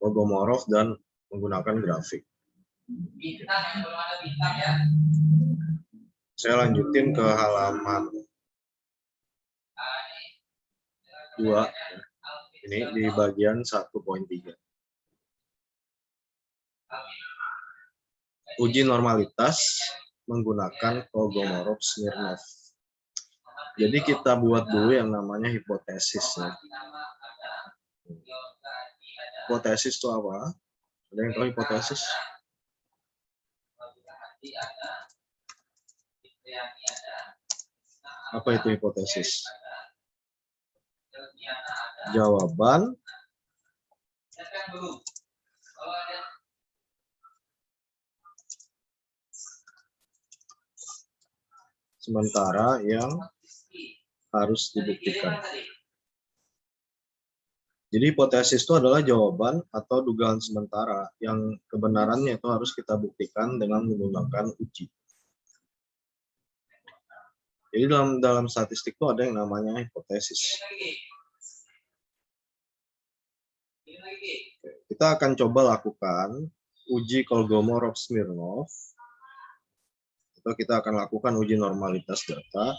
Kolmogorov dan menggunakan grafik. Saya lanjutin ke halaman 2. Ini di bagian 1.3. Uji normalitas menggunakan Kolmogorov-Smirnov. Jadi kita buat dulu yang namanya hipotesis. Ya. Hipotesis itu apa? Ada yang tahu hipotesis? Apa itu hipotesis? Jawaban sementara yang harus dibuktikan. Jadi hipotesis itu adalah jawaban atau dugaan sementara yang kebenarannya itu harus kita buktikan dengan menggunakan uji. Jadi dalam statistik itu ada yang namanya hipotesis. Kita akan coba lakukan uji Kolmogorov-Smirnov, atau kita akan lakukan uji normalitas data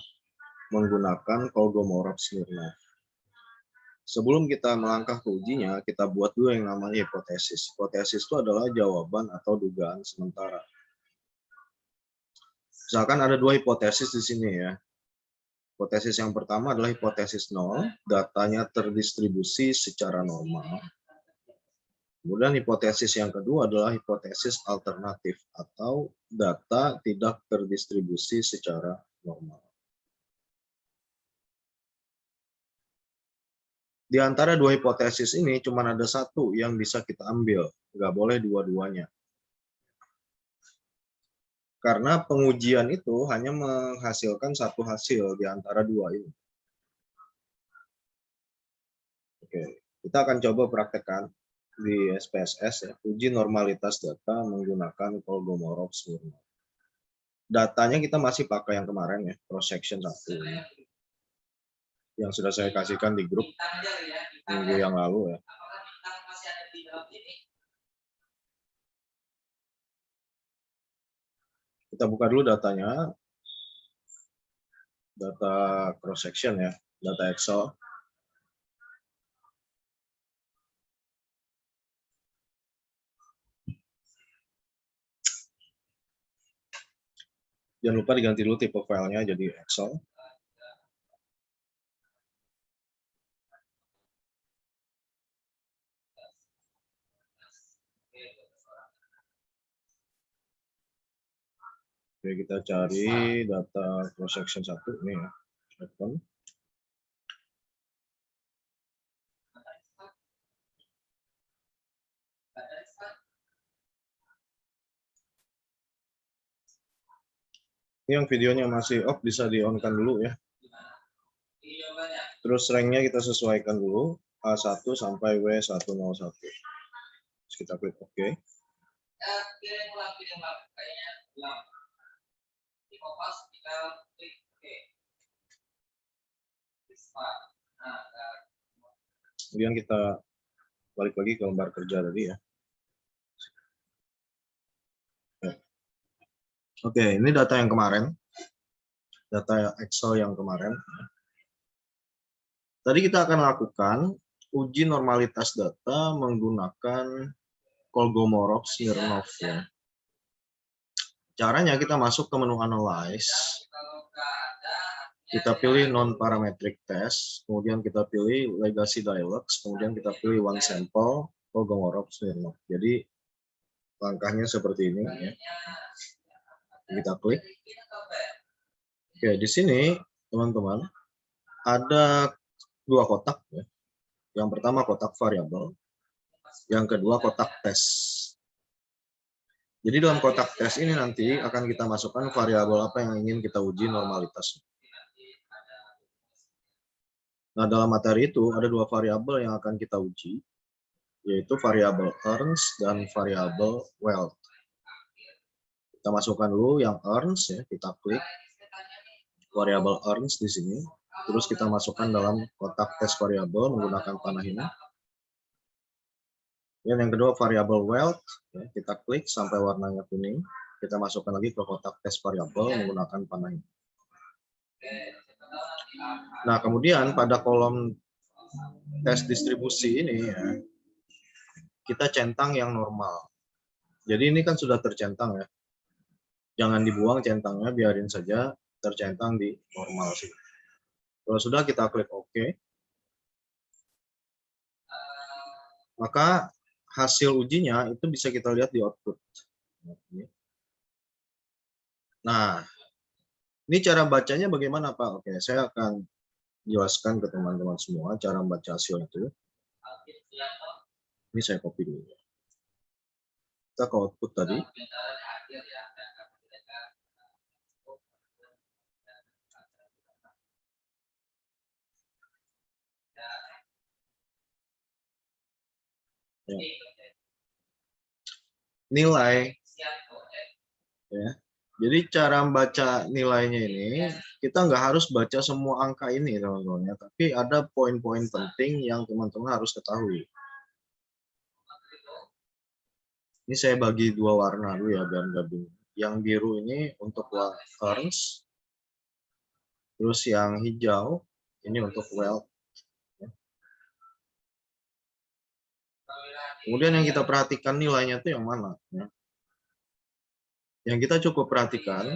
menggunakan Kolmogorov-Smirnov. Sebelum kita melangkah ke ujinya, kita buat dulu yang namanya hipotesis. Hipotesis itu adalah jawaban atau dugaan sementara. Misalkan ada dua hipotesis di sini ya. Hipotesis yang pertama adalah hipotesis 0, datanya terdistribusi secara normal. Kemudian hipotesis yang kedua adalah hipotesis alternatif atau data tidak terdistribusi secara normal. Di antara dua hipotesis ini cuma ada satu yang bisa kita ambil, nggak boleh dua-duanya. Karena pengujian itu hanya menghasilkan satu hasil di antara dua ini. Oke, kita akan coba praktekkan di SPSS ya, uji normalitas data menggunakan Kolmogorov-Smirnov. Datanya kita masih pakai yang kemarin ya, cross section 1. Yang sudah saya kasihkan di grup minggu yang lalu ya. Kita buka dulu datanya, data cross section ya, data Excel. Jangan lupa diganti dulu tipe filenya jadi Excel. Oke, kita cari data cross section 1 ini ya. Open. Ini yang videonya masih off, bisa di-on-kan dulu ya. Terus ranknya kita sesuaikan dulu, A1 sampai W101. Terus kita klik OK. Kemudian kita balik lagi ke lembar kerja tadi ya. Oke, ini data yang kemarin. Data Excel yang kemarin. Tadi kita akan lakukan uji normalitas data menggunakan Kolmogorov-Smirnov ya. Caranya kita masuk ke menu Analyze. Kita pilih non-parametric test, kemudian kita pilih legacy dialogs, kemudian kita pilih one sample Kolmogorov-Smirnov. Jadi langkahnya seperti ini ya. Kita klik. Oke, di sini teman-teman ada dua kotak ya. Yang pertama kotak variabel, yang kedua kotak tes. Jadi dalam kotak tes ini nanti akan kita masukkan variabel apa yang ingin kita uji normalitasnya. Nah, dalam materi itu ada dua variabel yang akan kita uji, yaitu variabel earns dan variabel wealth. Kita masukkan dulu yang earns ya, kita klik variabel earns di sini, terus kita masukkan dalam kotak tes variabel menggunakan panah ini. Dan yang kedua variabel wealth, ya, kita klik sampai warnanya kuning, kita masukkan lagi ke kotak tes variabel menggunakan panah ini. Nah, kemudian pada kolom tes distribusi ini ya, kita centang yang normal. Jadi ini kan sudah tercentang ya. Jangan dibuang centangnya, biarin saja tercentang di normal sih. Kalau sudah, kita klik OK. Maka hasil ujinya itu bisa kita lihat di output. Nah, ini cara bacanya bagaimana Pak? Oke, saya akan jelaskan ke teman-teman semua cara membaca hasil itu. Ini saya copy dulu. Kita ke output tadi. Ya. Nilai. Ya. Jadi cara membaca nilainya ini, kita nggak harus baca semua angka ini teman-teman ya, tapi ada poin-poin penting yang teman-teman harus ketahui. Ini saya bagi dua warna dulu ya biar nggak bingung. Yang biru ini untuk earns, terus yang hijau ini untuk wealth. Kemudian yang kita perhatikan nilainya itu yang mana? Ya. Yang kita cukup perhatikan,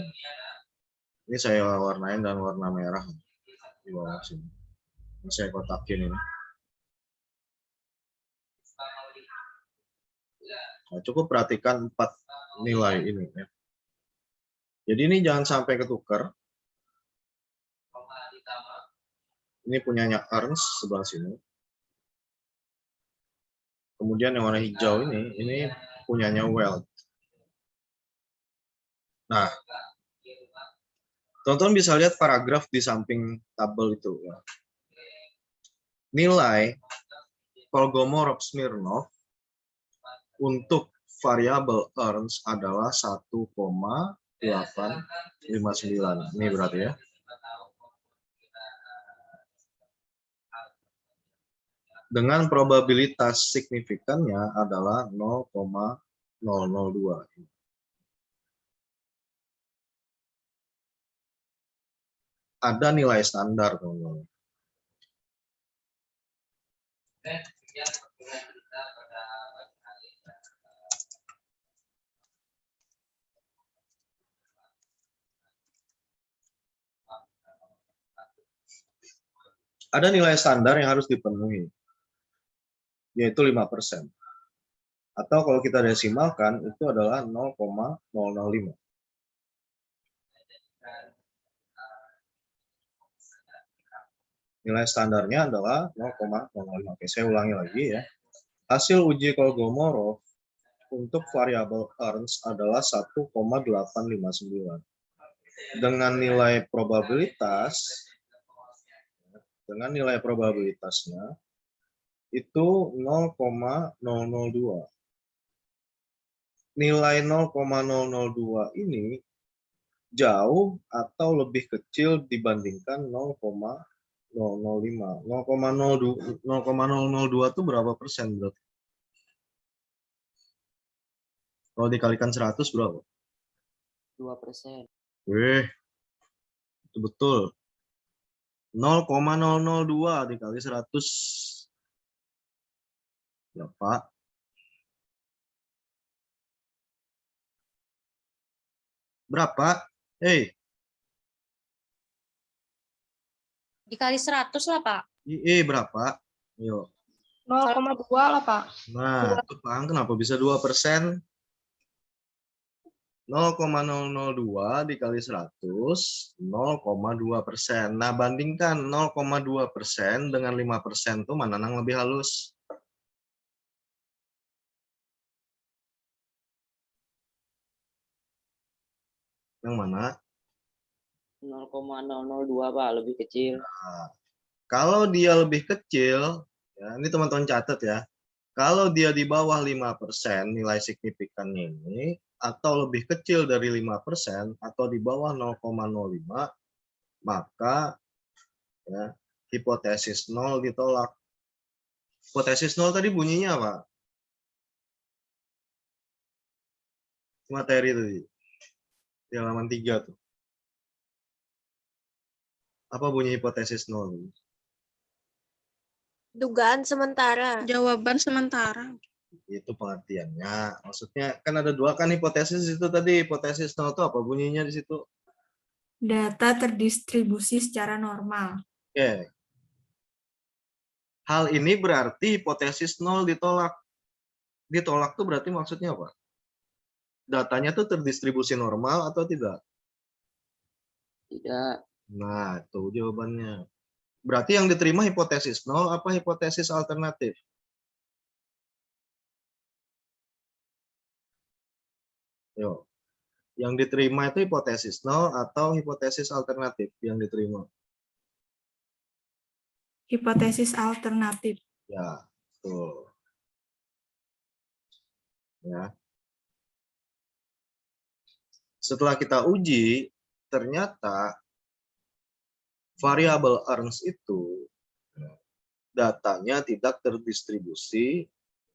ini saya warnain dan warna merah di bawah sini. Ini saya kotakin ini. Nah, cukup perhatikan 4 nilai ini. Ya. Jadi ini jangan sampai ketukar. Ini punyanya earns sebelah sini. Kemudian yang warna hijau ini punyanya wealth. Nah, teman-teman bisa lihat paragraf di samping tabel itu. Ya. Nilai Kolmogorov-Smirnov untuk variabel earns adalah 1,859. Ini berarti ya. Dengan probabilitas signifikannya adalah 0,002. Ada nilai standar, teman-teman. Ada nilai standar yang harus dipenuhi, yaitu 5%. Atau kalau kita desimalkan, itu adalah 0,005. Nilai standarnya adalah 0,05. Oke, saya ulangi lagi ya. Hasil uji Kolmogorov untuk variabel earns adalah 1,859. Dengan nilai probabilitasnya itu 0,002. Nilai 0,002 ini jauh atau lebih kecil dibandingkan 0,005. 0,002 itu berapa persen berarti? Kalau dikalikan 100 berapa? 2%. Itu betul. 0,002 dikali 100. Ya, Pak. Berapa? Dikali 100 lah, Pak. Berapa? Yuk. 0,2 lah, Pak. Nah, itu Pak, kenapa bisa 2%? 0,002 dikali 100, 0,2%. Nah, bandingkan 0,2% dengan 5% tuh mana yang lebih halus? Yang mana? 0,002 Pak, lebih kecil. Nah, kalau dia lebih kecil, ya, ini teman-teman catat ya. Kalau dia di bawah 5% nilai signifikannya ini, atau lebih kecil dari 5%, atau di bawah 0,05, maka ya, hipotesis 0 ditolak. Hipotesis 0 tadi bunyinya apa? materi tadi di halaman 3 tuh. Apa bunyi hipotesis nol? Dugaan sementara. Jawaban sementara. Itu pengertiannya. Maksudnya kan ada dua kan hipotesis itu tadi. Hipotesis nol itu apa bunyinya di situ? Data terdistribusi secara normal. Oke. Hal ini berarti hipotesis nol ditolak. Ditolak tuh berarti maksudnya apa? Datanya tuh terdistribusi normal atau tidak? Tidak. Nah, itu jawabannya. Berarti yang diterima hipotesis nol apa hipotesis alternatif? Yo. Yang diterima itu hipotesis nol atau hipotesis alternatif yang diterima? Hipotesis alternatif. Ya, betul. Ya. Setelah kita uji, ternyata variabel Ernst itu datanya tidak terdistribusi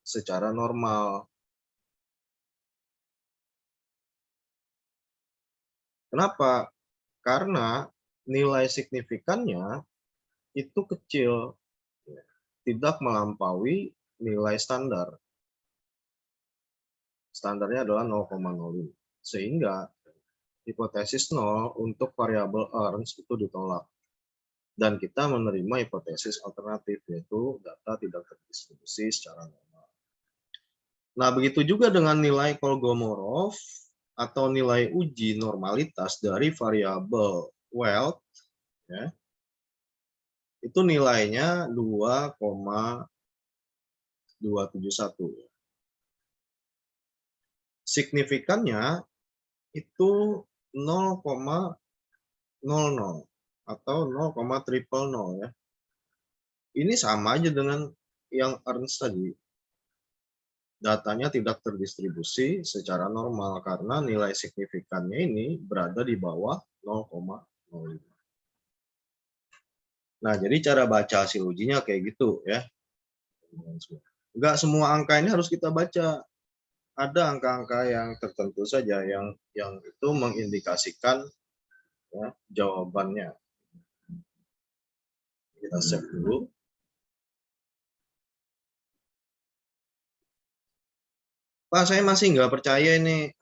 secara normal. Kenapa? Karena nilai signifikannya itu kecil, tidak melampaui nilai standar. Standarnya adalah 0,05. Sehingga hipotesis 0 untuk variabel Ernst itu ditolak. Dan kita menerima hipotesis alternatif, yaitu data tidak terdistribusi secara normal. Nah, begitu juga dengan nilai Kolmogorov atau nilai uji normalitas dari variabel Welt, ya, itu nilainya 2,271. Signifikannya itu 0,00 atau 0,000 ya. Ini sama aja dengan yang Ernst tadi. Datanya tidak terdistribusi secara normal karena nilai signifikannya ini berada di bawah 0,05. Nah, jadi cara baca hasil ujinya kayak gitu ya. Enggak semua angka ini harus kita baca. Ada angka-angka yang tertentu saja yang itu mengindikasikan ya, jawabannya. Kita save dulu. Pak, saya masih nggak percaya ini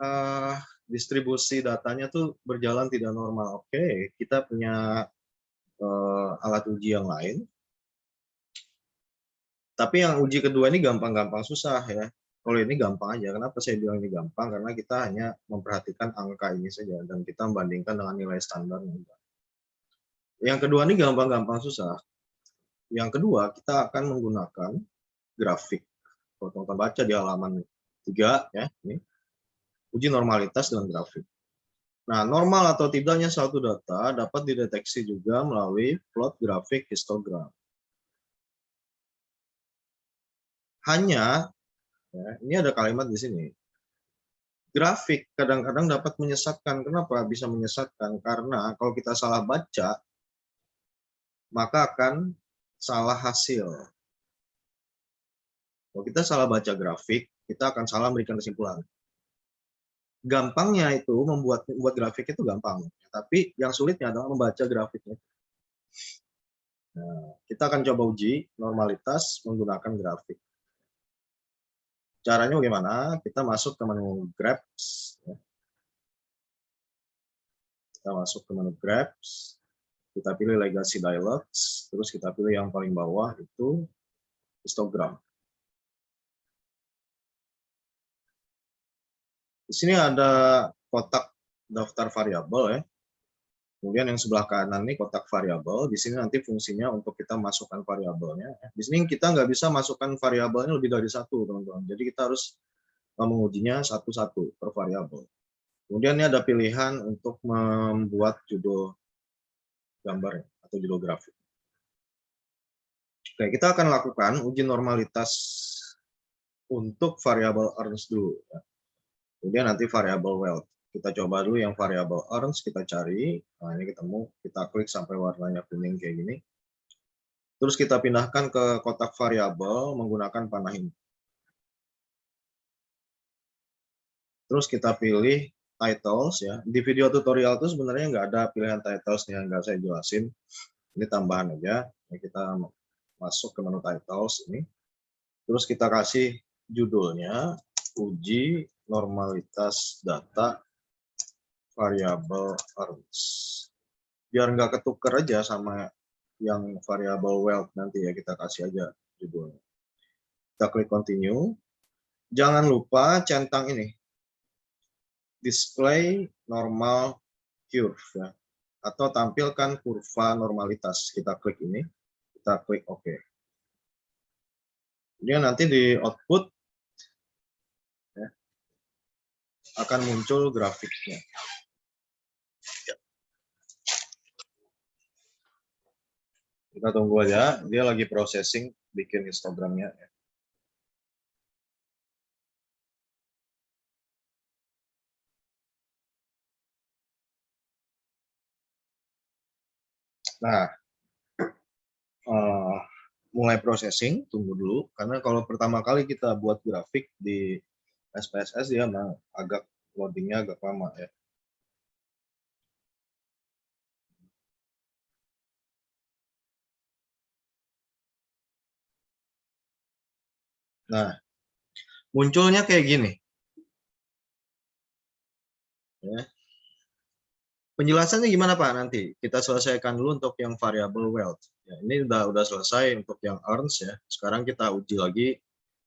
distribusi datanya tuh berjalan tidak normal. Oke, kita punya alat uji yang lain. Tapi yang uji kedua ini gampang-gampang susah ya. Kalau ini gampang aja. Kenapa saya bilang ini gampang? Karena kita hanya memperhatikan angka ini saja dan kita membandingkan dengan nilai standar. Yang kedua ini gampang-gampang susah. Yang kedua kita akan menggunakan grafik. Kalau teman-teman baca di halaman 3 ya, ini uji normalitas dengan grafik. Nah, normal atau tidaknya suatu data dapat dideteksi juga melalui plot grafik histogram. Hanya, ya, ini ada kalimat di sini. Grafik kadang-kadang dapat menyesatkan. Kenapa bisa menyesatkan? Karena kalau kita salah baca, maka akan salah hasil. Kalau kita salah baca grafik, kita akan salah memberikan kesimpulan. Gampangnya itu membuat grafik itu gampang, tapi yang sulitnya adalah membaca grafiknya. Nah, kita akan coba uji normalitas menggunakan grafik. Caranya bagaimana? Kita masuk ke menu Graphs. Kita masuk ke menu Graphs. Kita pilih Legacy Dialogs. Terus kita pilih yang paling bawah itu histogram. Di sini ada kotak daftar variabel ya. Kemudian yang sebelah kanan ini kotak variabel. Di sini nanti fungsinya untuk kita masukkan variabelnya. Di sini kita nggak bisa masukkan variabelnya lebih dari satu, teman-teman. Jadi kita harus mengujinya satu-satu per variabel. Kemudian ini ada pilihan untuk membuat judul gambar atau judul grafik. Oke, kita akan lakukan uji normalitas untuk variabel Ernst dulu. Ya. Kemudian nanti variabel Welt. Kita coba dulu yang variabel Ernst, kita cari. Nah, ini ketemu, kita klik sampai warnanya kuning kayak gini. Terus kita pindahkan ke kotak variabel menggunakan panah ini. Terus kita pilih titles ya. Di video tutorial itu sebenarnya nggak ada pilihan titles yang nggak saya jelasin. Ini tambahan aja. Kita masuk ke menu titles ini. Terus kita kasih judulnya uji normalitas data variabel earns. Biar nggak ketuker aja sama yang variabel wealth nanti ya, kita kasih aja judulnya. Kita klik continue. Jangan lupa centang ini, display normal curve ya, atau tampilkan kurva normalitas. Kita klik ini, kita klik OK. Kemudian nanti di output ya, akan muncul grafiknya. Kita tunggu aja, dia lagi processing bikin histogramnya. Nah, mulai processing, tunggu dulu, karena kalau pertama kali kita buat grafik di SPSS dia memang agak loadingnya agak lama ya. Nah, munculnya kayak gini. Ya. Penjelasannya gimana Pak nanti? Kita selesaikan dulu untuk yang variable wealth. Ya, ini udah selesai untuk yang earns ya. Sekarang kita uji lagi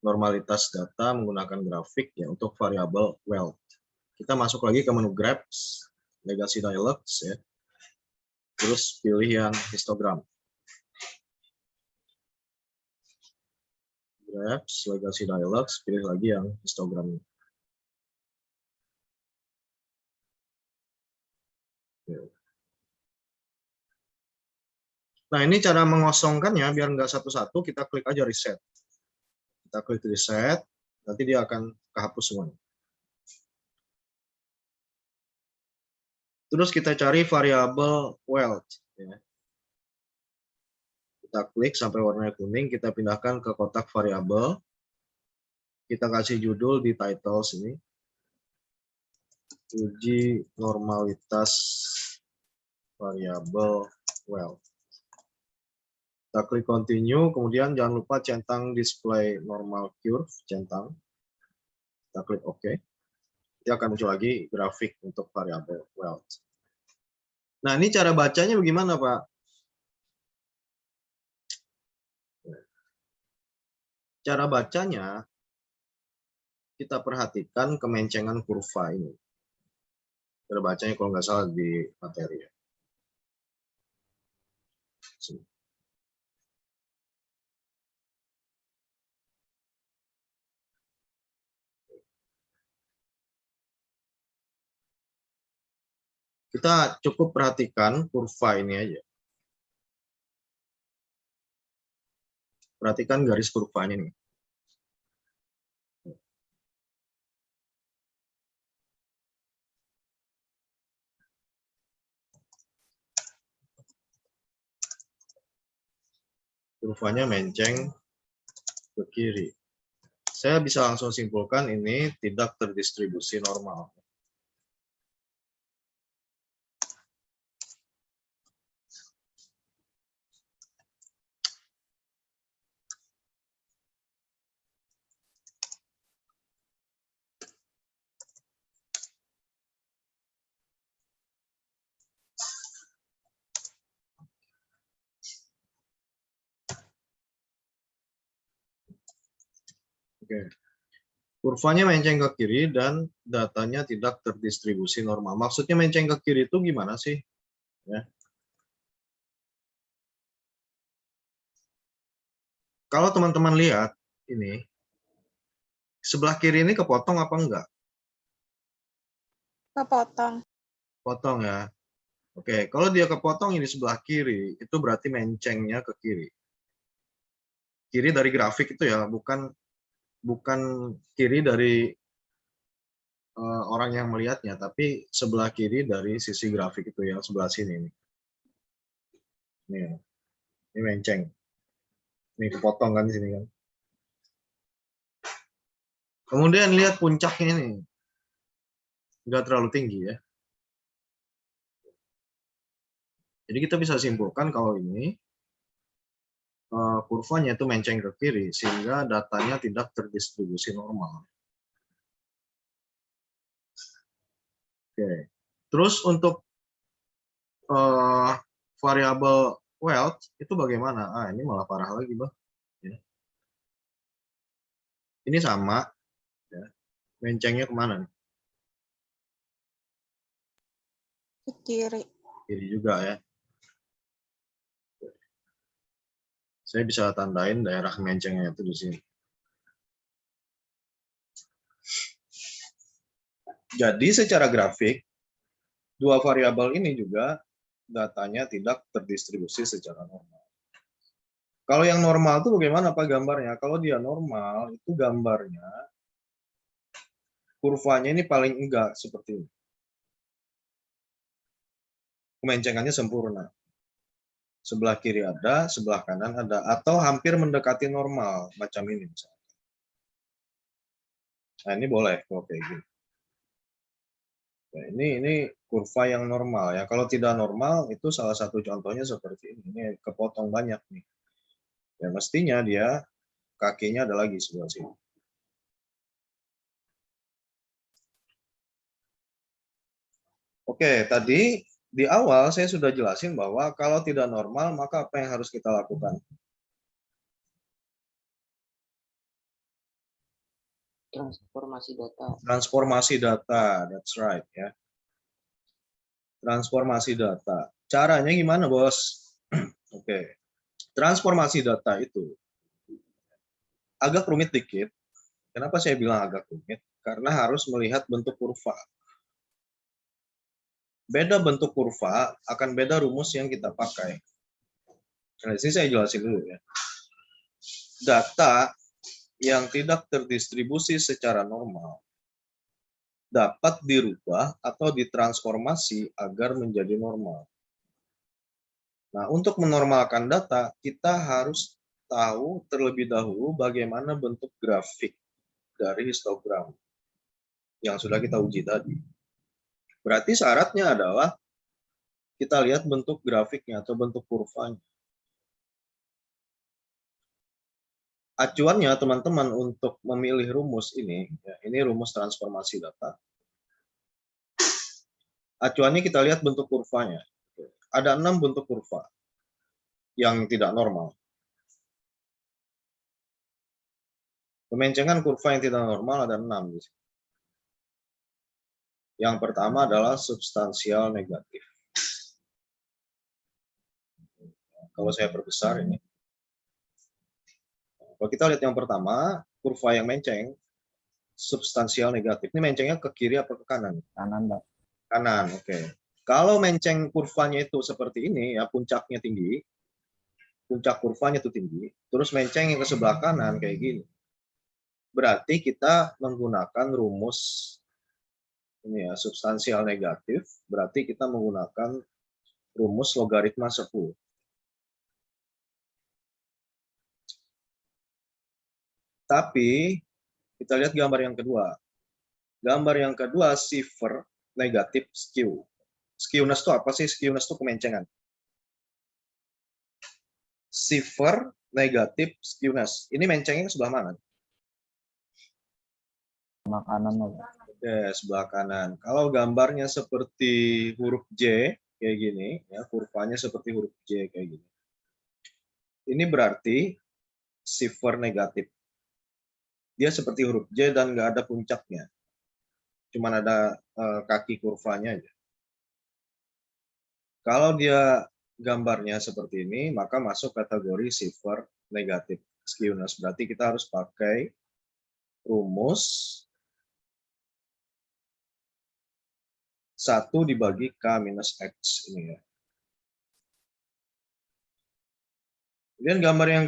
normalitas data menggunakan grafik ya untuk variable wealth. Kita masuk lagi ke menu graphs, legacy dialogs ya. Terus pilih yang histogram. Graphs, legacy dialogs, pilih lagi yang histogram. Nah, ini cara mengosongkannya biar nggak satu-satu, kita klik aja reset. Kita klik reset, nanti dia akan kehapus semuanya. Terus kita cari variabel wealth. Ya. Kita klik sampai warna kuning, kita pindahkan ke kotak variabel. Kita kasih judul di titles ini. Uji normalitas variabel wealth. Kita klik continue, kemudian jangan lupa centang display normal curve, centang. Kita klik OK. Dia akan muncul lagi grafik untuk variabel wealth. Nah, ini cara bacanya bagaimana, Pak? Cara bacanya, kita perhatikan kemencengan kurva ini. Cara bacanya kalau nggak salah di materi. Kita cukup perhatikan kurva ini aja. Perhatikan garis kurvanya nih. Kurvanya menceng ke kiri. Saya bisa langsung simpulkan ini tidak terdistribusi normal. Oke. Kurvanya menceng ke kiri dan datanya tidak terdistribusi normal. Maksudnya menceng ke kiri itu gimana sih? Ya. Kalau teman-teman lihat ini, sebelah kiri ini kepotong apa enggak? Kepotong. Potong ya. Oke, kalau dia kepotong ini sebelah kiri, itu berarti mencengnya ke kiri. Kiri dari grafik itu ya, bukan kiri dari orang yang melihatnya, tapi sebelah kiri dari sisi grafik itu yang sebelah sini. Ini menceng. Ini kepotong kan di sini kan. Kemudian lihat puncaknya ini. nggak terlalu tinggi ya. Jadi kita bisa simpulkan kalau ini kurvanya itu menceng ke kiri sehingga datanya tidak terdistribusi normal. Oke. Terus untuk variabel wealth itu bagaimana? Ini malah parah lagi, Bang. Ya. Ini sama, ya. Mencengnya kemana nih? Ke kiri. Kiri juga ya. Saya bisa tandain daerah mencengnya itu di sini. Jadi secara grafik, dua variabel ini juga datanya tidak terdistribusi secara normal. Kalau yang normal itu bagaimana Pak gambarnya? Kalau dia normal, itu gambarnya, kurvanya ini paling enggak seperti ini. Kemencengannya sempurna. Sebelah kiri ada, sebelah kanan ada, atau hampir mendekati normal, macam ini misalnya. Nah ini boleh kalau kayak gini. Nah, ini kurva yang normal ya. Kalau tidak normal itu salah satu contohnya seperti ini. Ini kepotong banyak nih. Ya mestinya dia kakinya ada lagi sebelah sini. Oke, tadi di awal saya sudah jelasin bahwa kalau tidak normal maka apa yang harus kita lakukan? Transformasi data. Transformasi data, that's right ya. Transformasi data. Caranya gimana, Bos? Oke. Transformasi data itu agak rumit dikit. Kenapa saya bilang agak rumit? Karena harus melihat bentuk kurva. Beda bentuk kurva akan beda rumus yang kita pakai. Nah, di sini saya jelasin dulu ya. Data yang tidak terdistribusi secara normal dapat dirubah atau ditransformasi agar menjadi normal. Nah, untuk menormalkan data, kita harus tahu terlebih dahulu bagaimana bentuk grafik dari histogram yang sudah kita uji tadi. Berarti syaratnya adalah kita lihat bentuk grafiknya atau bentuk kurvanya. Acuannya teman-teman untuk memilih rumus ini, ya, ini rumus transformasi data. Acuannya kita lihat bentuk kurvanya. Ada 6 bentuk kurva yang tidak normal. Kemencengan kurva yang tidak normal ada 6 di sini. Yang pertama adalah substansial negatif. Kalau saya perbesar ini. Kalau kita lihat yang pertama, kurva yang menceng, substansial negatif. Ini mencengnya ke kiri apa ke kanan? Kanan, Mbak. Kanan, oke. Kalau menceng kurvanya itu seperti ini, ya puncaknya tinggi, puncak kurvanya itu tinggi, terus menceng yang ke sebelah kanan kayak gini. Berarti kita menggunakan rumus ini ya, substansial negatif, berarti kita menggunakan rumus logaritma 10. Tapi kita lihat gambar yang kedua. Gambar yang kedua Siffer negatif skew. Skewness itu apa sih? Skewness itu kemencengan. Siffer negatif skewness. Ini mencengnya sebelah mana? Sebelah kanan, Mbak. Oke, sebelah kanan. Kalau gambarnya seperti huruf J kayak gini, ya kurvanya seperti huruf J kayak gini. Ini berarti Siffer negatif. Dia seperti huruf J dan nggak ada puncaknya. Cuman ada kaki kurvanya aja. Kalau dia gambarnya seperti ini, maka masuk kategori Siffer negatif skewness. Berarti kita harus pakai rumus 1 dibagi K minus X ini ya. Kemudian gambar yang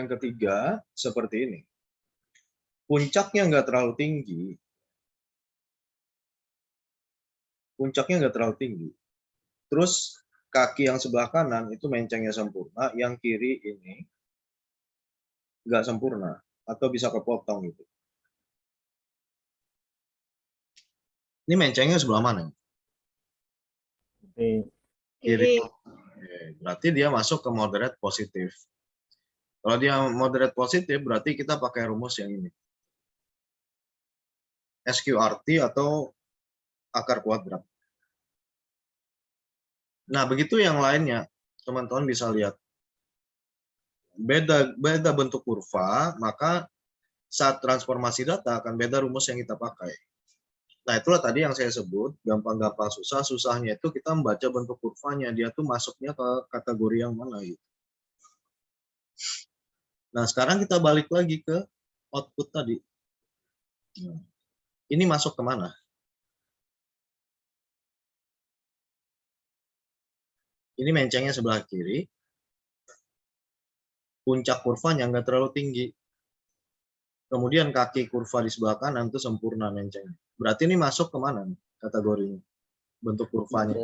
ketiga seperti ini. Puncaknya nggak terlalu tinggi. Terus kaki yang sebelah kanan itu mencengnya sempurna, yang kiri ini nggak sempurna atau bisa kepotong gitu. Ini mencengnya sebelah mana? Oke. Kiri. Oke, berarti dia masuk ke moderate positif. Kalau dia moderate positif, berarti kita pakai rumus yang ini. SQRT atau akar kuadrat. Nah, begitu yang lainnya, teman-teman bisa lihat. Beda bentuk kurva, maka saat transformasi data akan beda rumus yang kita pakai. Nah, itulah tadi yang saya sebut, gampang-gampang susah, susahnya itu kita membaca bentuk kurvanya, dia tuh masuknya ke kategori yang mana gitu. Nah, sekarang kita balik lagi ke output tadi. Ini masuk ke mana? Ini mencengnya sebelah kiri. Puncak kurvanya nggak terlalu tinggi. Kemudian kaki kurva di sebelah kanan itu sempurna mencengnya. Berarti ini masuk ke mana kategorinya? Bentuk kurvanya.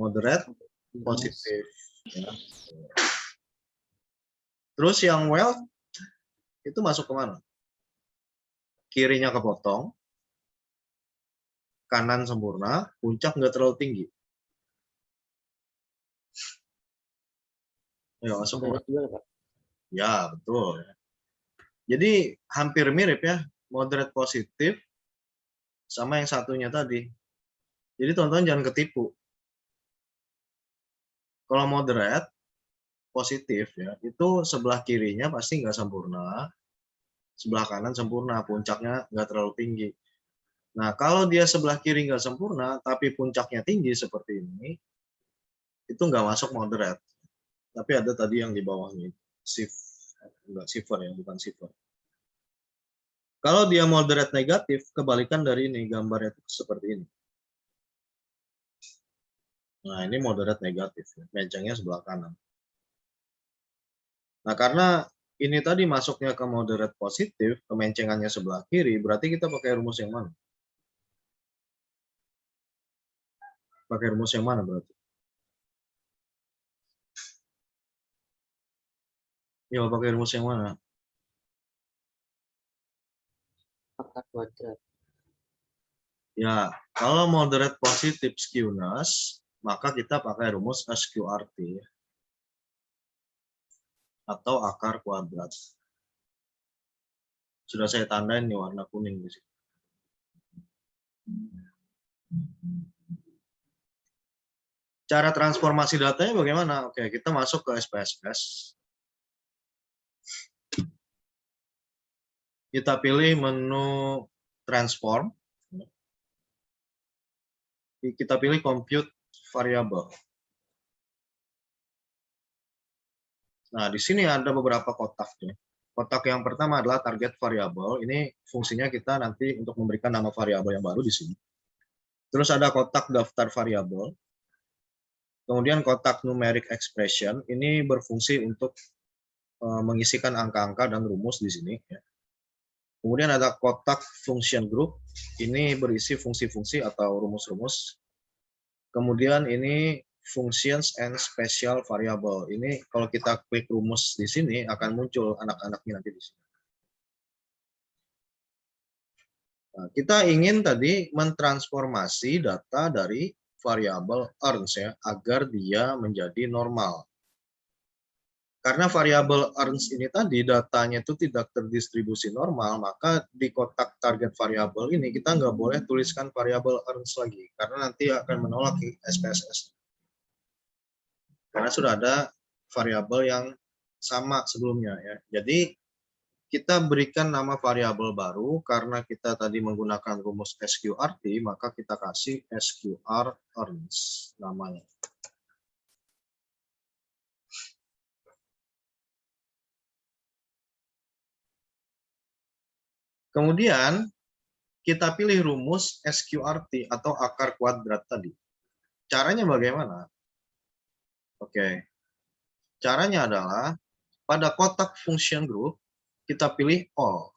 Moderate, positif. Ya. Terus yang well, itu masuk ke mana? Kirinya kepotong, kanan sempurna, puncak nggak terlalu tinggi. Ya, masuk ke mana? Ya, betul. Jadi hampir mirip ya, moderate positif sama yang satunya tadi. Jadi teman-teman jangan ketipu. Kalau moderate positif ya, itu sebelah kirinya pasti nggak sempurna, sebelah kanan sempurna, puncaknya nggak terlalu tinggi. Nah, kalau dia sebelah kiri nggak sempurna, tapi puncaknya tinggi seperti ini, itu nggak masuk moderate. Tapi ada tadi yang di bawahnya, enggak silver ya, bukan silver. Kalau dia moderate negatif, kebalikan dari ini, gambarnya itu seperti ini. Nah, ini moderate negatif, mencengnya sebelah kanan. Nah, karena ini tadi masuknya ke moderate positif, kemencengannya sebelah kiri, berarti kita pakai rumus yang mana? Pakai rumus yang mana berarti? Ya, pakai rumus yang mana? Akar kuadrat. Ya, kalau moderate positif skewness, maka kita pakai rumus SQRT atau akar kuadrat. Sudah saya tandain nih warna kuning di sini. Cara transformasi datanya bagaimana? Oke, kita masuk ke SPSS. Kita pilih menu transform. Kita pilih compute variable. Nah, di sini ada beberapa kotak ya. Kotak yang pertama adalah target variable. Ini fungsinya kita nanti untuk memberikan nama variabel yang baru di sini. Terus ada kotak daftar variabel. Kemudian kotak numeric expression. Ini berfungsi untuk mengisikan angka-angka dan rumus di sini. Ya. Kemudian ada kotak function group. Ini berisi fungsi-fungsi atau rumus-rumus. Kemudian ini functions and special variable. Ini kalau kita klik rumus di sini akan muncul anak-anaknya nanti di sini. Nah, kita ingin tadi mentransformasi data dari variabel earns ya agar dia menjadi normal. Karena variabel earns ini tadi datanya itu tidak terdistribusi normal, maka di kotak target variabel ini kita nggak boleh tuliskan variabel earns lagi, karena nanti akan menolak SPSS. Karena sudah ada variabel yang sama sebelumnya ya. Jadi kita berikan nama variabel baru karena kita tadi menggunakan rumus SQRT, maka kita kasih SQR earns namanya. Kemudian kita pilih rumus SQRT atau akar kuadrat tadi. Caranya bagaimana? Oke. Caranya adalah pada kotak function group kita pilih all.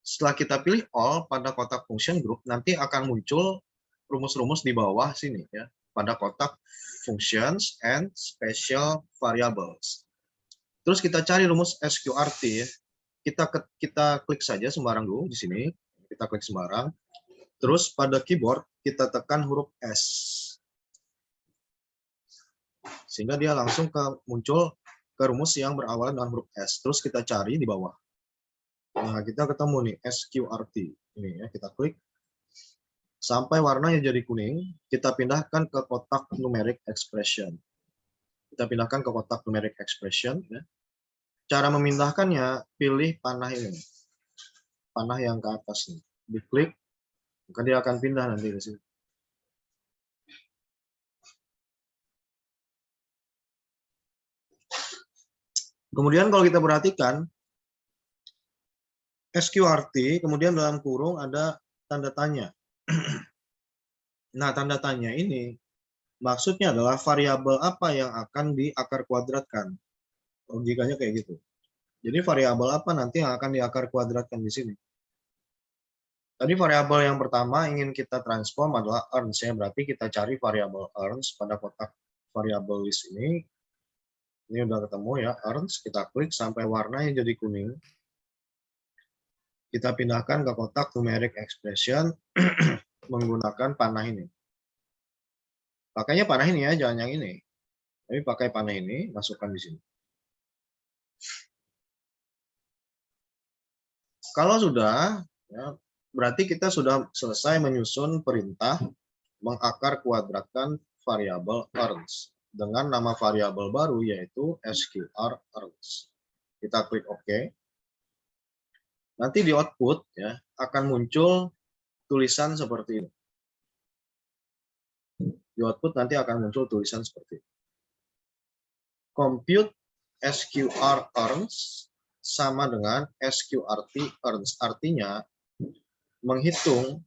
Setelah kita pilih all pada kotak function group, nanti akan muncul rumus-rumus di bawah sini ya, pada kotak functions and special variables. Terus kita cari rumus SQRT ya. Kita klik saja sembarang dulu di sini. Kita klik sembarang. Terus pada keyboard kita tekan huruf S. Sehingga dia langsung muncul ke rumus yang berawalan dengan huruf S. Terus kita cari di bawah. Nah, kita ketemu nih SQRT. Ini ya, kita klik. Sampai warnanya jadi kuning, kita pindahkan ke kotak numeric expression. Kita pindahkan ke kotak numeric expression. Ya. Cara memindahkannya, pilih panah ini. Panah yang ke atas nih. Diklik, maka dia akan pindah nanti ke sini. Kemudian kalau kita perhatikan, SQRT, kemudian dalam kurung ada tanda tanya. Nah, tanda tanya ini maksudnya adalah variabel apa yang akan diakar kuadratkan. Logikanya kayak gitu. Jadi variabel apa nanti yang akan diakar kuadratkan di sini. Tadi variabel yang pertama ingin kita transform adalah earns, ya. Berarti kita cari variabel earns pada kotak variabel list ini. Ini udah ketemu ya, earns. Kita klik sampai warnanya jadi kuning. Kita pindahkan ke kotak numeric expression menggunakan panah ini. Pakainya panah ini ya, jangan yang ini. Tapi pakai panah ini, masukkan di sini. Kalau sudah, ya, berarti kita sudah selesai menyusun perintah mengakar kuadratkan variabel earns dengan nama variabel baru yaitu SQR earns. Kita klik OK. Nanti di output ya akan muncul tulisan seperti ini. Di output nanti akan muncul tulisan seperti ini. Compute SQR earns sama dengan SQRT earns. Artinya menghitung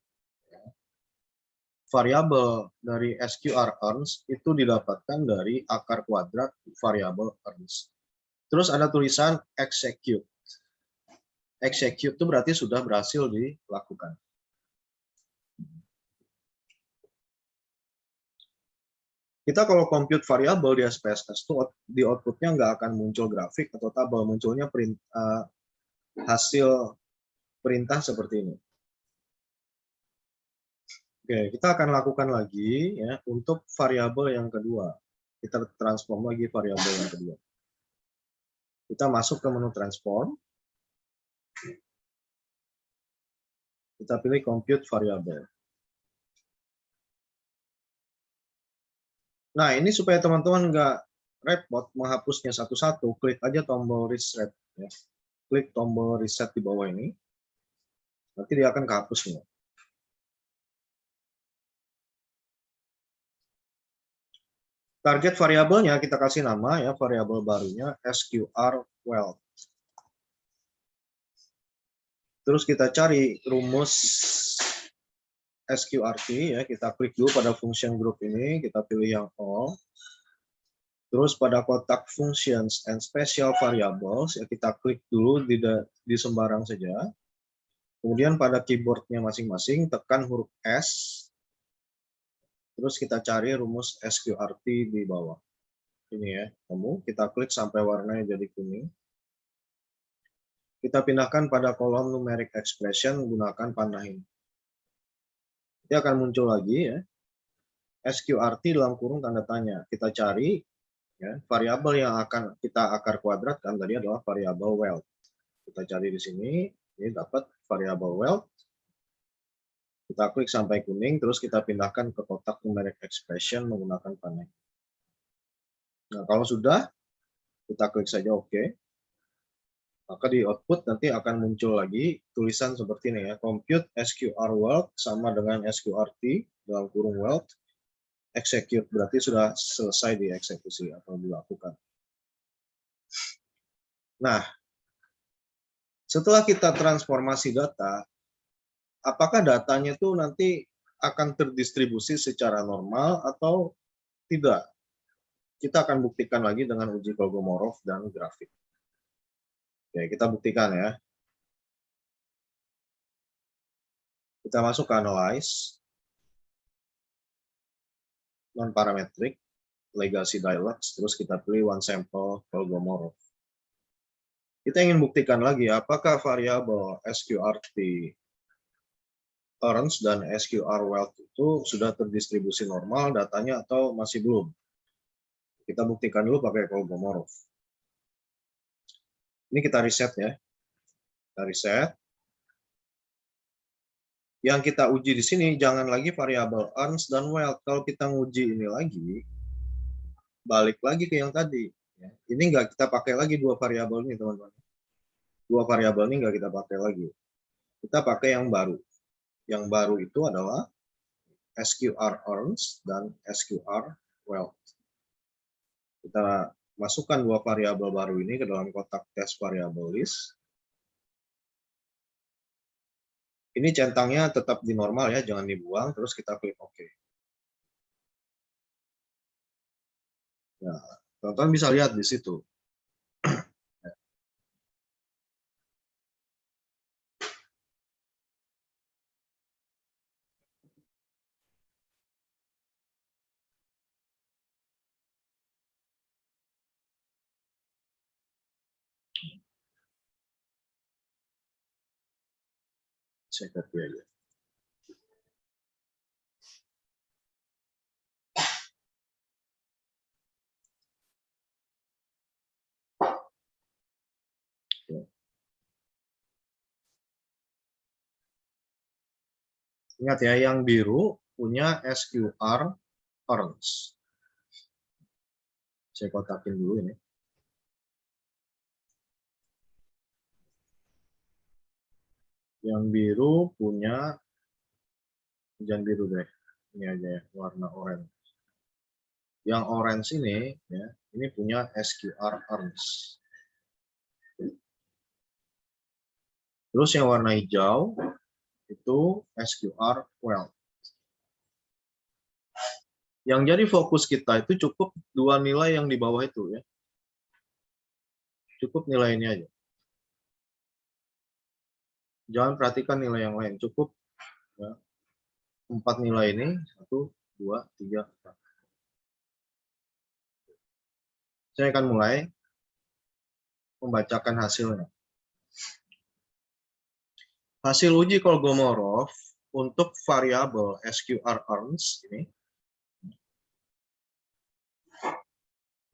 variabel dari SQR earns itu didapatkan dari akar kuadrat variabel earns. Terus ada tulisan execute. Execute itu berarti sudah berhasil dilakukan. Kita kalau compute variabel di SPSS itu di outputnya nggak akan muncul grafik atau tabel, munculnya hasil perintah seperti ini. Oke, kita akan lakukan lagi ya untuk variabel yang kedua. Kita transform lagi variabel yang kedua. Kita masuk ke menu transform. Kita pilih compute variabel. Nah, ini supaya teman-teman nggak repot menghapusnya satu-satu, klik aja tombol reset. Ya. Klik tombol reset di bawah ini. Nanti dia akan kehapus semua. Target variabelnya kita kasih nama ya, variabel barunya SQR wealth. Terus kita cari rumus SQRT ya, kita klik dulu pada function group ini, kita pilih yang all. Terus pada kotak functions and special variables ya kita klik dulu di sembarang saja. Kemudian pada keyboardnya masing-masing tekan huruf S. Terus kita cari rumus SQRT di bawah. Ini ya, kita klik sampai warnanya jadi kuning. Kita pindahkan pada kolom numeric expression menggunakan panah ini. Dia akan muncul lagi ya. SQRT dalam kurung tanda tanya. Kita cari ya, variabel yang akan kita akar kuadratkan tadi adalah variabel wealth. Kita cari di sini, ini dapat variabel wealth. Kita klik sampai kuning, terus kita pindahkan ke kotak numeric expression menggunakan panah. Nah, kalau sudah, kita klik saja OK. Maka di output nanti akan muncul lagi tulisan seperti ini ya. Compute SQR wealth sama dengan SQRT dalam kurung wealth. Execute berarti sudah selesai dieksekusi atau dilakukan. Nah, setelah kita transformasi data, apakah datanya itu nanti akan terdistribusi secara normal atau tidak? Kita akan buktikan lagi dengan uji Kolmogorov dan grafik. Oke, kita buktikan ya. Kita masuk ke Analyze, Non-Parametric, Legacy Dialogues, terus kita pilih One Sample Kolmogorov. Kita ingin buktikan lagi apakah variabel SQRT earns dan SQR wealth itu sudah terdistribusi normal datanya atau masih belum. Kita buktikan dulu pakai Kolmogorov. Ini kita riset ya. Kita riset. Yang kita uji di sini jangan lagi variabel earns dan wealth. Kalau kita nguji ini lagi, balik lagi ke yang tadi. Ini nggak kita pakai lagi dua variabel ini, teman-teman. Dua variabel ini nggak kita pakai lagi. Kita pakai yang baru. Yang baru itu adalah SQR earns dan SQR wealth. Kita masukkan dua variabel baru ini ke dalam kotak test variable list. Ini centangnya tetap di normal ya, jangan dibuang. Terus kita klik OK. Nah, teman-teman bisa lihat di situ. Saya copy aja. Ingat ya, yang biru punya SQR earns. Saya kotakin dulu ini. Yang biru punya, jangan biru deh, ini aja ya, warna oranye. Yang orange ini, ya, ini punya SQR earns. Terus yang warna hijau itu SQR wealth. Yang jadi fokus kita itu cukup dua nilai yang di bawah itu ya. Cukup nilai ini aja. Jangan perhatikan nilai yang lain, cukup ya, 4 nilai ini, 1, 2, 3, 4. Saya akan mulai membacakan hasilnya. Hasil uji Kolmogorov untuk variabel SQR earns ini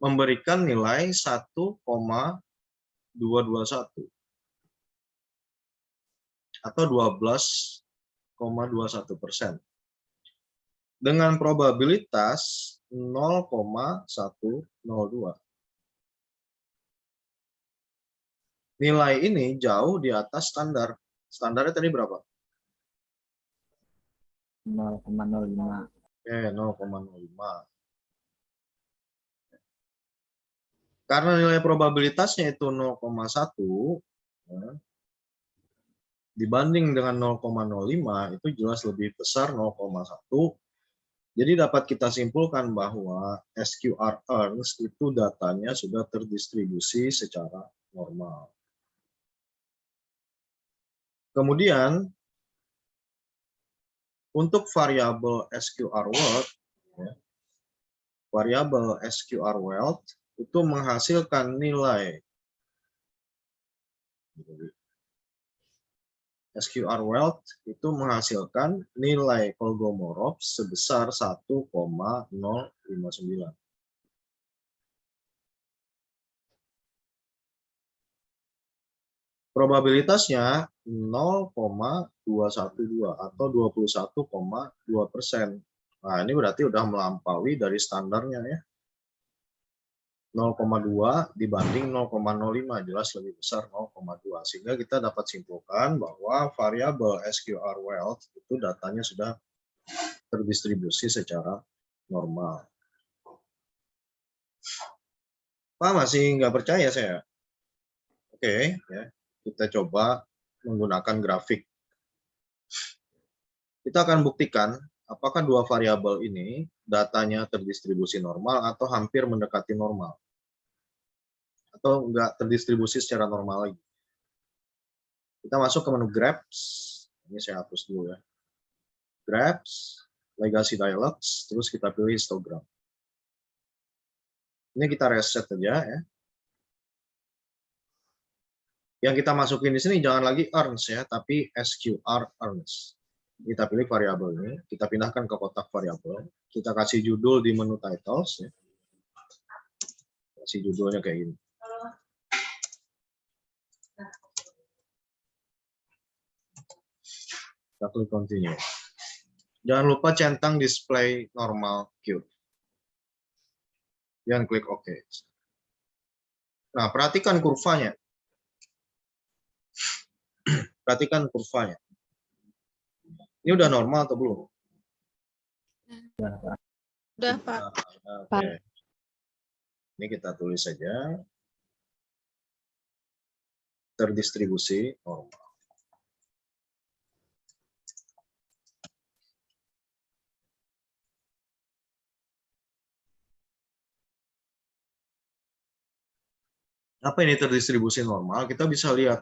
memberikan nilai 1,221 atau 12,21% dengan probabilitas 0,102. Nilai ini jauh di atas standar. Standarnya tadi berapa? 0,05. 0,05. Karena nilai probabilitasnya itu 0,1, ya, dibanding dengan 0,05 itu jelas lebih besar 0,1. Jadi dapat kita simpulkan bahwa SQR earns itu datanya sudah terdistribusi secara normal. Kemudian untuk variabel SQR wealth, ya, variabel SQR wealth itu menghasilkan nilai SQR wealth itu menghasilkan nilai Kolmogorov sebesar 1,059. Probabilitasnya 0,212 atau 21,2%. Nah, ini berarti udah melampaui dari standarnya ya. 0,2 dibanding 0,05 jelas lebih besar 0,2. Sehingga kita dapat simpulkan bahwa variabel SQR wealth itu datanya sudah terdistribusi secara normal. Pak masih nggak percaya saya? Oke, ya. Kita coba menggunakan grafik. Kita akan buktikan apakah dua variabel ini datanya terdistribusi normal atau hampir mendekati normal. Atau enggak terdistribusi secara normal lagi. Kita masuk ke menu Graphs. Ini saya hapus dulu ya. Graphs, Legacy Dialogs, terus kita pilih histogram. Ini kita reset aja ya. Yang kita masukin di sini jangan lagi earns ya, tapi SQR earns. Kita pilih variabel ini, kita pindahkan ke kotak variabel, kita kasih judul di menu titles, ya. Kasih judulnya kayak gini. Kita klik continue. Jangan lupa centang display normal cube. Dan klik OK. Nah, perhatikan kurvanya. Perhatikan kurvanya. Ini udah normal atau belum? Udah, Pak. Oke. Ini kita tulis saja. Terdistribusi normal. Apa ini terdistribusi normal? Kita bisa lihat.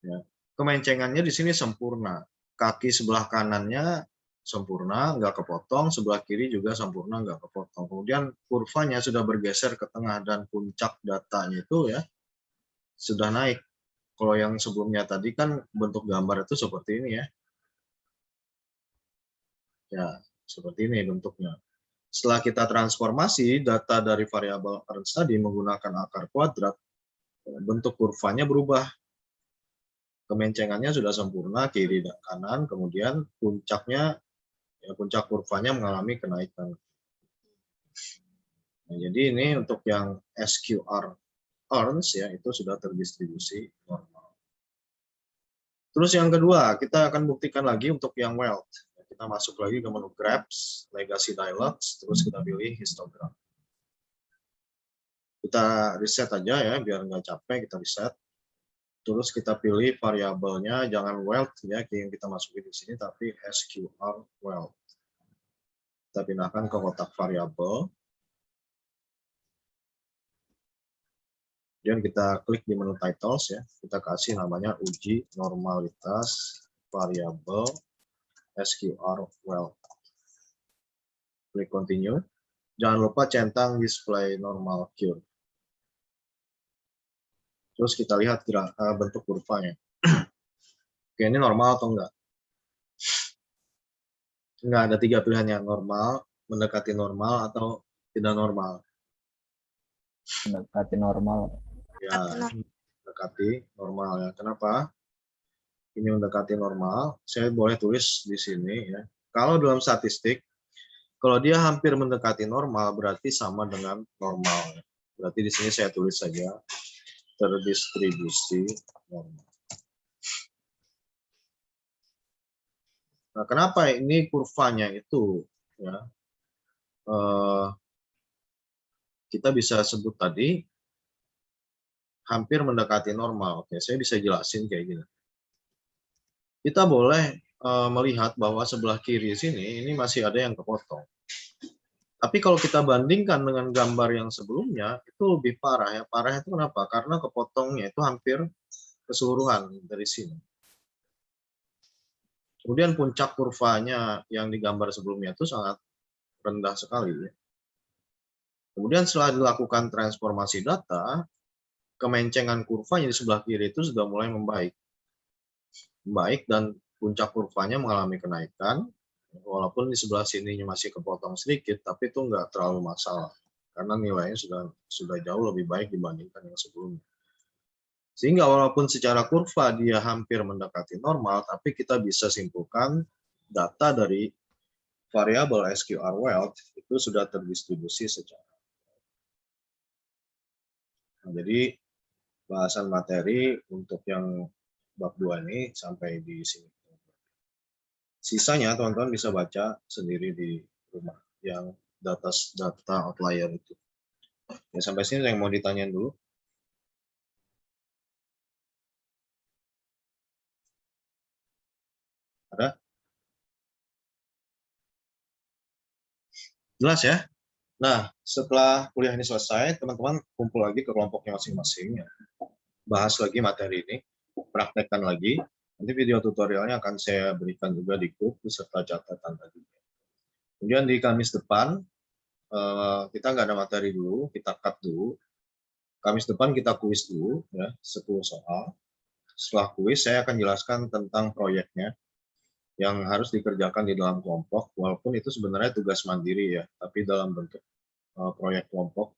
Ya. Kemencengannya di sini sempurna. Kaki sebelah kanannya sempurna, nggak kepotong. Sebelah kiri juga sempurna, nggak kepotong. Kemudian kurvanya sudah bergeser ke tengah dan puncak datanya itu ya sudah naik. Kalau yang sebelumnya tadi kan bentuk gambar itu seperti ini ya. Ya, seperti ini bentuknya. Setelah kita transformasi data dari variabel earns tadi menggunakan akar kuadrat, bentuk kurvanya berubah. Kemencengannya sudah sempurna, kiri dan kanan, kemudian puncaknya, ya, puncak kurvanya mengalami kenaikan. Nah, jadi ini untuk yang SQR earns ya itu sudah terdistribusi normal. Terus yang kedua, kita akan buktikan lagi untuk yang wealth. Kita masuk lagi ke menu Grabs, Legacy Dialogs, terus kita pilih histogram. Kita reset aja ya, biar nggak capek, kita reset. Terus kita pilih variabelnya, jangan wealth ya, yang kita masukin di sini, tapi SQR wealth. Kita pindahkan ke kotak variabel. Kemudian kita klik di menu titles ya, kita kasih namanya uji normalitas variabel SQR wealth. Klik continue. Jangan lupa centang display normal curve. Terus kita lihat bentuk kurvanya. Oke, ini normal atau enggak? Enggak, ada 3 pilihannya, normal, mendekati normal, atau tidak normal. Mendekati normal. Ya, mendekati normal ya. Kenapa? Ini mendekati normal. Saya boleh tulis di sini ya. Kalau dalam statistik, kalau dia hampir mendekati normal berarti sama dengan normal. Berarti di sini saya tulis saja terdistribusi normal. Nah, kenapa ini kurvanya itu ya kita bisa sebut tadi hampir mendekati normal. Oke, saya bisa jelasin kayak gini. Kita boleh melihat bahwa sebelah kiri sini ini masih ada yang kepotong. Tapi kalau kita bandingkan dengan gambar yang sebelumnya, itu lebih parah ya. Parah itu kenapa? Karena kepotongnya itu hampir keseluruhan dari sini. Kemudian puncak kurvanya yang digambar sebelumnya itu sangat rendah sekali. Ya. Kemudian setelah dilakukan transformasi data, kemencengan kurvanya di sebelah kiri itu sudah mulai membaik. Membaik dan puncak kurvanya mengalami kenaikan. Walaupun di sebelah sininya masih kepotong sedikit, tapi itu nggak terlalu masalah. Karena nilainya sudah jauh lebih baik dibandingkan yang sebelumnya. Sehingga walaupun secara kurva dia hampir mendekati normal, tapi kita bisa simpulkan data dari variabel SQR wealth itu sudah terdistribusi secara. Nah, jadi bahasan materi untuk yang bab 2 ini sampai di sini. Sisanya teman-teman bisa baca sendiri di rumah yang data outlier itu. Ya, sampai sini yang mau ditanyain dulu. Ada? Jelas ya? Nah, setelah kuliah ini selesai, teman-teman kumpul lagi ke kelompoknya masing-masing. Ya. Bahas lagi materi ini, praktekkan lagi. Nanti video tutorialnya akan saya berikan juga di grup beserta catatan tadi. Kemudian di Kamis depan, kita nggak ada materi dulu, kita cut dulu. Kamis depan kita kuis dulu, ya, 10 soal. Setelah kuis, saya akan jelaskan tentang proyeknya. yang harus dikerjakan di dalam kelompok, walaupun itu sebenarnya tugas mandiri ya, tapi dalam bentuk proyek kelompok.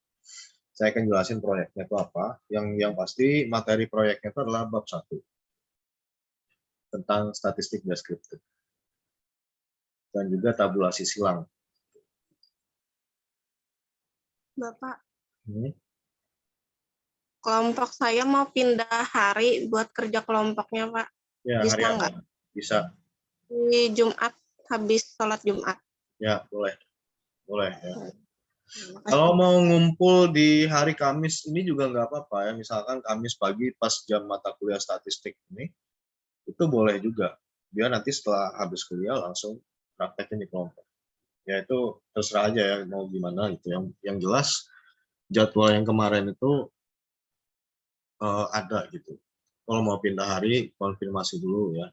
Saya akan jelasin proyeknya itu apa. Yang pasti materi proyeknya itu adalah bab 1 tentang statistik deskriptif dan juga tabulasi silang. Bapak, Hmm. kelompok saya mau pindah hari buat kerja kelompoknya, Pak. Ya, Bisa hari apa? nggak? Bisa. Di Jumat, habis sholat Jumat. Ya, boleh. Boleh ya. Terima kasih. Kalau mau ngumpul di hari Kamis ini juga nggak apa-apa ya. Misalkan Kamis pagi pas jam mata kuliah statistik ini, itu boleh juga. Biar nanti setelah habis kuliah langsung praktekin di kelompok. Ya itu terserah aja ya mau gimana gitu. Yang jelas jadwal yang kemarin itu ada gitu. Kalau mau pindah hari konfirmasi dulu ya.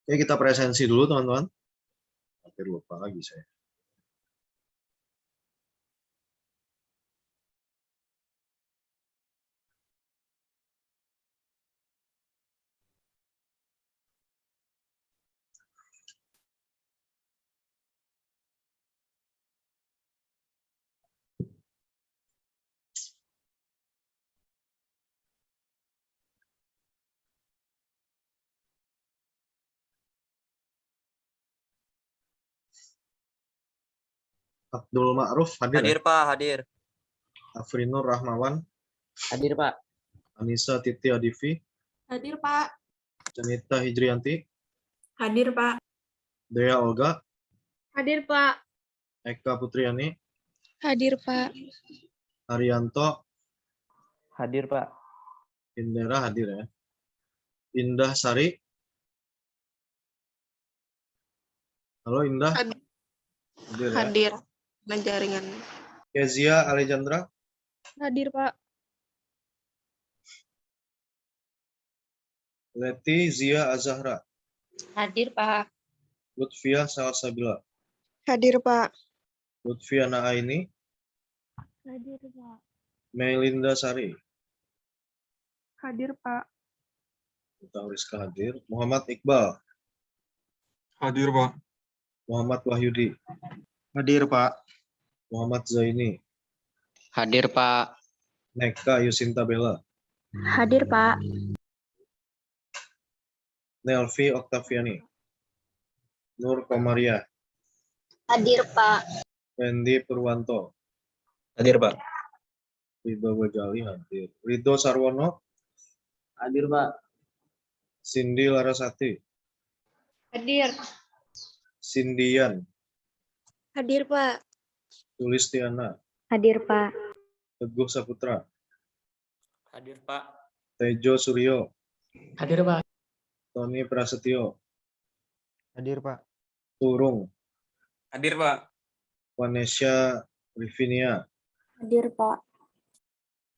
Oke, kita presensi dulu teman-teman. Hampir lupa lagi saya. Abdul Ma'ruf hadir, Hadir ya? Pak, hadir. Afrinur Rahmawan, Hadir Pak. Anissa Titi Adivi, Hadir, Pak. Janita Hijrianti, Hadir, Pak. Dea Olga, Hadir, Pak. Eka Putriani, Hadir, Pak. Haryanto, Hadir Pak. Indera hadir ya. Indah Sari. Halo Indah. Hadir. Hadir ya. Hadir. Nah, jaringan. Kezia Alejandra, Hadir, Pak. Leti Zia Azahra, Hadir, Pak. Lutfia Salsabila, Hadir, Pak. Lutfiana Aini, Hadir, Pak. Melinda Sari, Hadir, Pak. Kita Rizka hadir, Muhammad Iqbal, Hadir, Pak. Muhammad Wahyudi, Hadir, Pak. Muhammad Zaini, Hadir Pak. Neka Yusinta Bella, Hadir, Pak. Nelvi Oktaviani, Nur Komaria, Hadir, Pak. Wendy Purwanto, Hadir Pak. Ridho Gojali hadir, Ridho Sarwono, Hadir Pak. Cindy Larasati, Hadir. Cindian, Hadir, Pak. Tulistiana, Hadir, Pak. Teguh Saputra, Hadir Pak. Tejo Suryo, Hadir Pak. Tony Prasetyo, Hadir, Pak. Turung, Hadir Pak. Vanesha Rivinia, Hadir, Pak.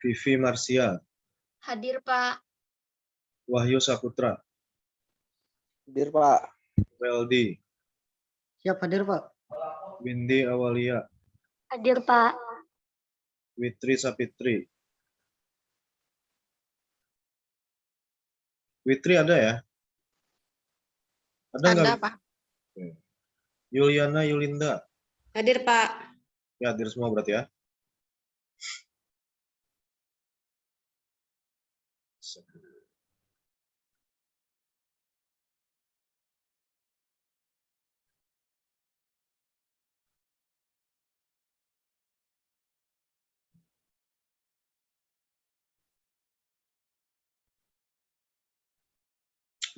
Vivi Marsia, Hadir, Pak. Wahyu Saputra, Hadir Pak. Weldy, Siap hadir Pak. Windy Awalia, Hadir, Pak. Witri Sapitri. Witri ada ya? Ada nggak? Ada, Pak. Yuliana Yulinda. Hadir, Pak. Ya, hadir semua berarti ya.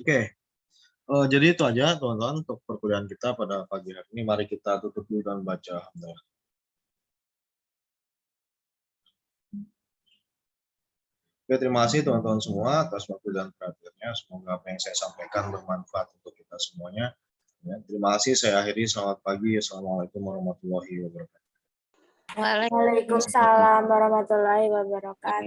Oke. Jadi itu aja teman-teman untuk perkuliahan kita pada pagi hari ini. Mari kita tutup dulu dan baca. Oke, terima kasih teman-teman semua atas waktu dan perhatiannya. Semoga apa yang saya sampaikan bermanfaat untuk kita semuanya. Ya, terima kasih. Saya akhiri. Selamat pagi. Assalamualaikum warahmatullahi wabarakatuh. Waalaikumsalam warahmatullahi wabarakatuh.